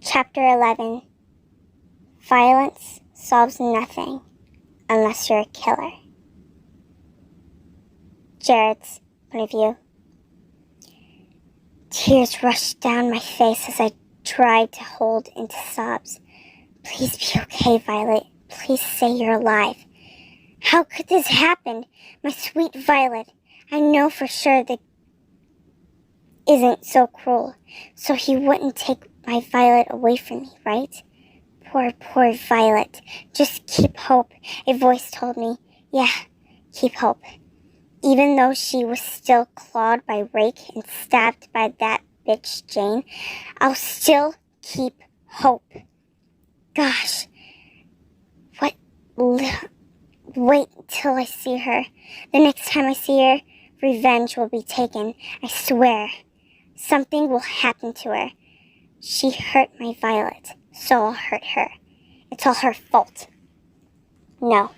Chapter 11. Violence solves nothing unless you're a killer. Jared's point of view. Tears rushed down my face as I tried to hold into sobs. Please be okay, Violet. Please say you're alive. How could this happen? My sweet Violet. I know for sure that isn't so cruel. So he wouldn't take my Violet away from me, right? Poor Violet. Just keep hope. A voice told me, yeah, keep hope. Even though she was still clawed by Rake and stabbed by that bitch Jane, I'll still keep hope. Gosh. Wait till I see her. The next time I see her, revenge will be taken. I swear. Something will happen to her. She hurt my Violet, so I'll hurt her. It's all her fault. No,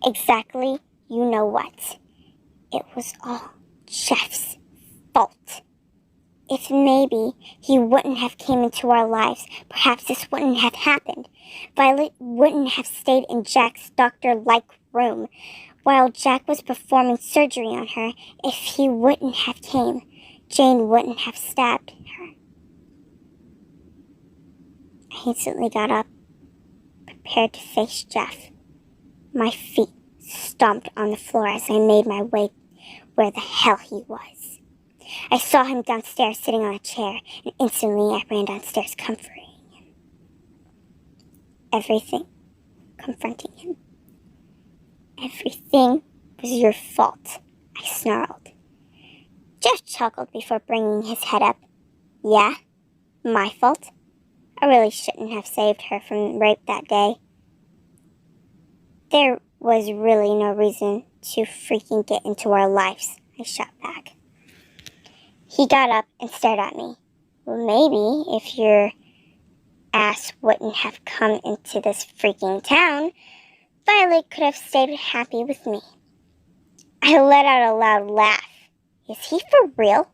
exactly, you know what. It was all Jeff's fault. If maybe he wouldn't have came into our lives, perhaps this wouldn't have happened. Violet wouldn't have stayed in Jack's doctor-like room while Jack was performing surgery on her. If he wouldn't have came, Jane wouldn't have stabbed her. I instantly got up, prepared to face Jeff. My feet stomped on the floor as I made my way where the hell he was. I saw him downstairs sitting on a chair, and instantly I ran downstairs comforting him. Confronting him. Everything was your fault, I snarled. Jeff chuckled before bringing his head up. Yeah? My fault? I really shouldn't have saved her from rape that day. There was really no reason to freaking get into our lives, I shot back. He got up and stared at me. Well, maybe if your ass wouldn't have come into this freaking town, Violet could have stayed happy with me. I let out a loud laugh. Is he for real?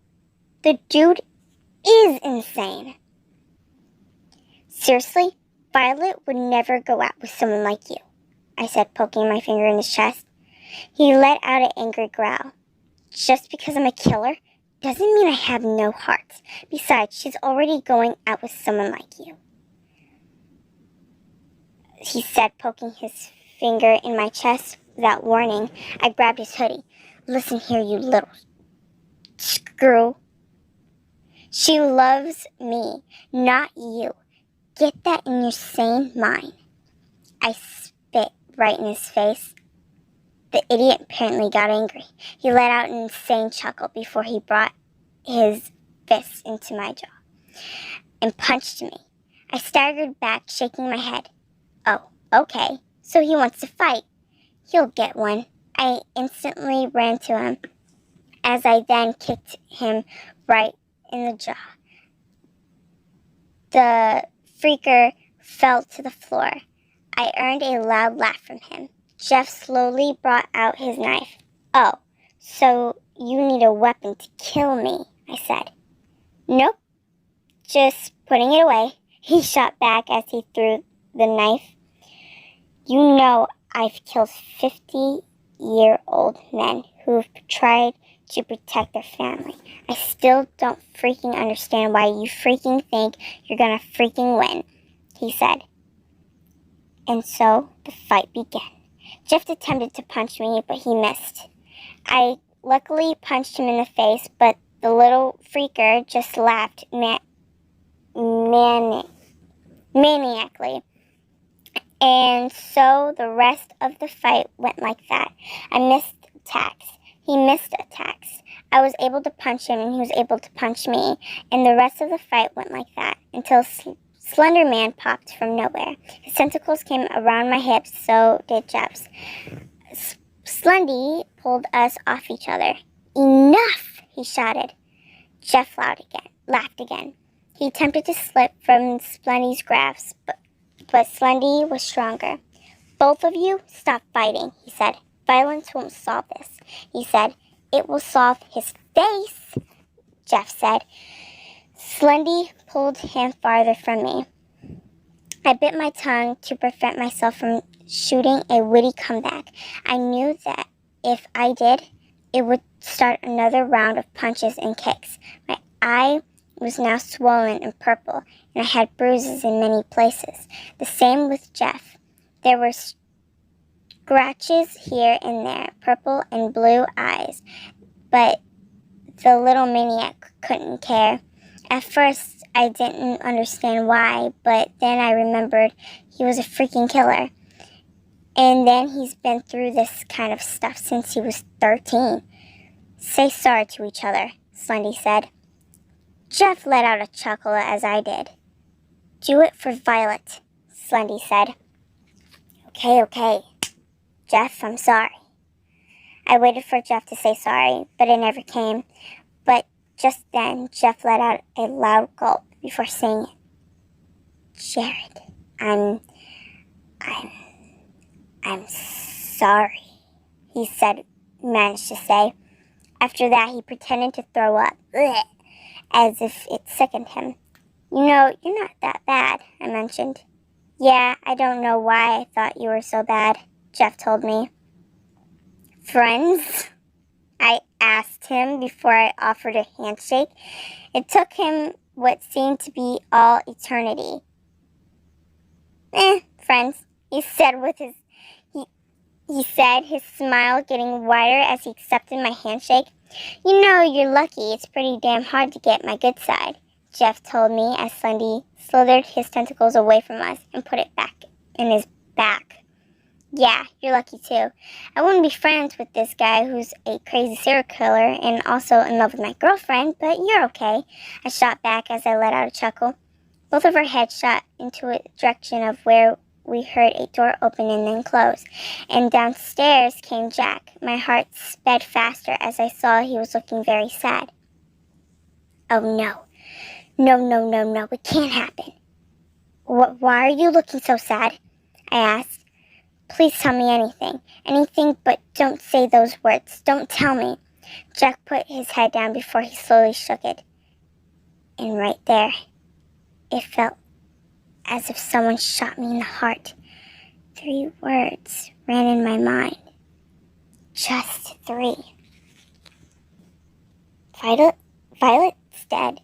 The dude is insane. Seriously, Violet would never go out with someone like you, I said, poking my finger in his chest. He let out an angry growl. Just because I'm a killer doesn't mean I have no heart. Besides, she's already going out with someone like you, he said, poking his finger in my chest. Without warning, I grabbed his hoodie. Listen here, you little screw. She loves me, not you. Get that in your sane mind. I spit right in his face. The idiot apparently got angry. He let out an insane chuckle before he brought his fist into my jaw and punched me. I staggered back, shaking my head. Oh, okay, so he wants to fight. He'll get one. I instantly ran to him as I then kicked him right in the jaw. The freaker fell to the floor. I earned a loud laugh from him. Jeff slowly brought out his knife. Oh, so you need a weapon to kill me, I said. Nope, just putting it away, he shot back as he threw the knife. You know I've killed 50-year-old men who've tried to protect their family. I still don't freaking understand why you freaking think you're gonna freaking win, he said. And so the fight began. Jeff attempted to punch me, but he missed. I luckily punched him in the face, but the little freaker just laughed maniacally. And so the rest of the fight went like that. I missed attacks. He missed attacks. I was able to punch him, and he was able to punch me. And the rest of the fight went like that until Slender Man popped from nowhere. His tentacles came around my hips, so did Jeff's. Slendy pulled us off each other. Enough, he shouted. Jeff laughed again. He attempted to slip from Splendy's grasp, but Slendy was stronger. Both of you, stop fighting, he said. Violence won't solve this, he said. It will solve his face, Jeff said. Slendy pulled him farther from me. I bit my tongue to prevent myself from shooting a witty comeback. I knew that if I did, it would start another round of punches and kicks. My eye was now swollen and purple, and I had bruises in many places. The same with Jeff. There were scratches here and there, purple and blue eyes, but the little maniac couldn't care. At first, I didn't understand why, but then I remembered he was a freaking killer. And then he's been through this kind of stuff since he was 13. Say sorry to each other, Slendy said. Jeff let out a chuckle as I did. Do it for Violet, Slendy said. Okay. Jeff, I'm sorry. I waited for Jeff to say sorry, but it never came. But just then, Jeff let out a loud gulp before saying it. Jared, I'm sorry, he managed to say. After that, he pretended to throw up, as if it sickened him. You know, you're not that bad, I mentioned. Yeah, I don't know why I thought you were so bad, Jeff told me. Friends? I asked him before I offered a handshake. It took him what seemed to be all eternity. Friends, he said his smile getting wider as he accepted my handshake. You know, you're lucky. It's pretty damn hard to get my good side, Jeff told me as Slendy slithered his tentacles away from us and put it back in his back. Yeah, you're lucky too. I wouldn't be friends with this guy who's a crazy serial killer and also in love with my girlfriend, but you're okay, I shot back as I let out a chuckle. Both of our heads shot into a direction of where we heard a door open and then close, and downstairs came Jack. My heart sped faster as I saw he was looking very sad. Oh no. No, it can't happen. Why are you looking so sad? I asked. Please tell me anything, but don't say those words. Don't tell me. Jack put his head down before he slowly shook it. And right there, it felt as if someone shot me in the heart. 3 words ran in my mind. Just 3. Violet's dead.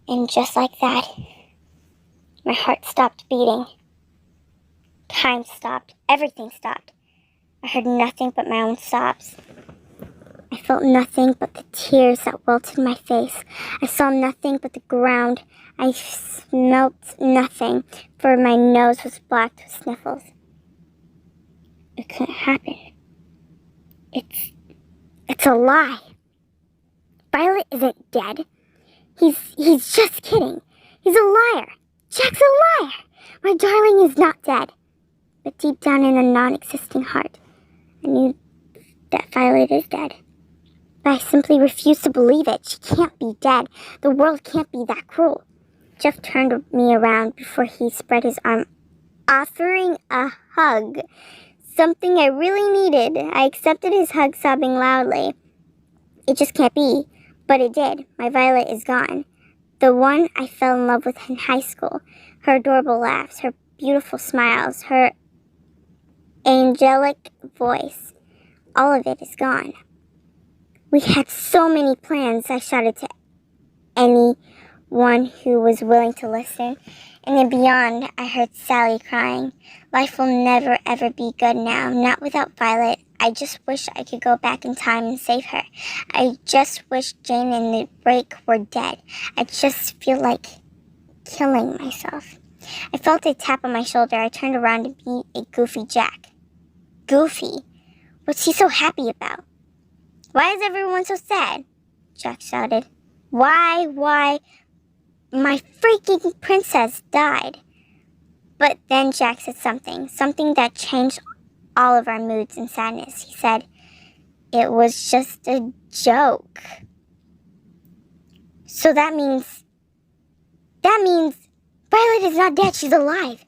And just like that, my heart stopped beating. Time stopped. Everything stopped. I heard nothing but my own sobs. I felt nothing but the tears that welted my face. I saw nothing but the ground. I smelt nothing, for my nose was blocked with sniffles. It couldn't happen. It's a lie. Violet isn't dead. He's just kidding. He's a liar. Jack's a liar. My darling is not dead. But deep down in a non-existent heart, I knew that Violet is dead. But I simply refused to believe it. She can't be dead. The world can't be that cruel. Jeff turned me around before he spread his arm, offering a hug. Something I really needed. I accepted his hug, sobbing loudly. It just can't be. But it did. My Violet is gone. The one I fell in love with in high school. Her adorable laughs, her beautiful smiles, her angelic voice. All of it is gone. We had so many plans, I shouted to anyone who was willing to listen. And then beyond, I heard Sally crying. Life will never ever be good now, not without Violet. I just wish I could go back in time and save her. I just wish Jane and the Rake were dead. I just feel like killing myself. I felt a tap on my shoulder. I turned around to meet a goofy Jack. Goofy? What's he so happy about? Why is everyone so sad? Jack shouted. Why? My freaking princess died. But then Jack said something that changed all of our moods and sadness. He said, it was just a joke. So that means Violet is not dead, she's alive.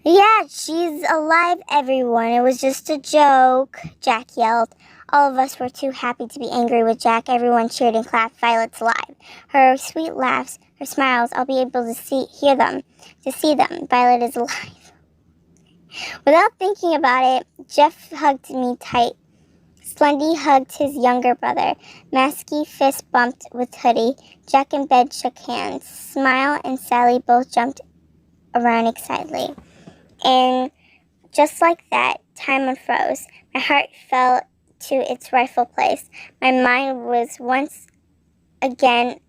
Yeah, she's alive, everyone. It was just a joke, Jack yelled. All of us were too happy to be angry with Jack. Everyone cheered and clapped. Violet's alive. Her sweet laughs her smiles. I'll be able to see them. Violet is alive. Without thinking about it, Jeff hugged me tight. Slendy hugged his younger brother. Masky fist bumped with Hoodie. Jack in bed shook hands. Smile and Sally both jumped around excitedly. And just like that, time unfroze. My heart fell to its rightful place. My mind was once again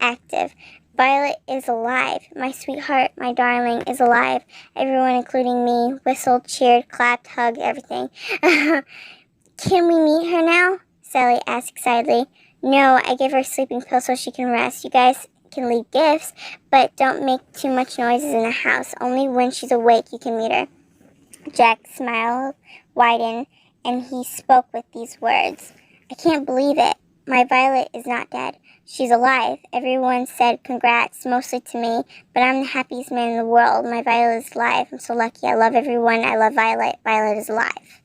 active. Violet is alive. My sweetheart, my darling, is alive. Everyone, including me, whistled, cheered, clapped, hugged, everything. Can we meet her now? Sally asked excitedly. No, I gave her a sleeping pill so she can rest. You guys can leave gifts, but don't make too much noises in the house. Only when she's awake you can meet her. Jack's smile widened, and he spoke with these words. I can't believe it. My Violet is not dead. She's alive. Everyone said congrats, mostly to me, but I'm the happiest man in the world. My Violet is alive. I'm so lucky. I love everyone. I love Violet. Violet is alive.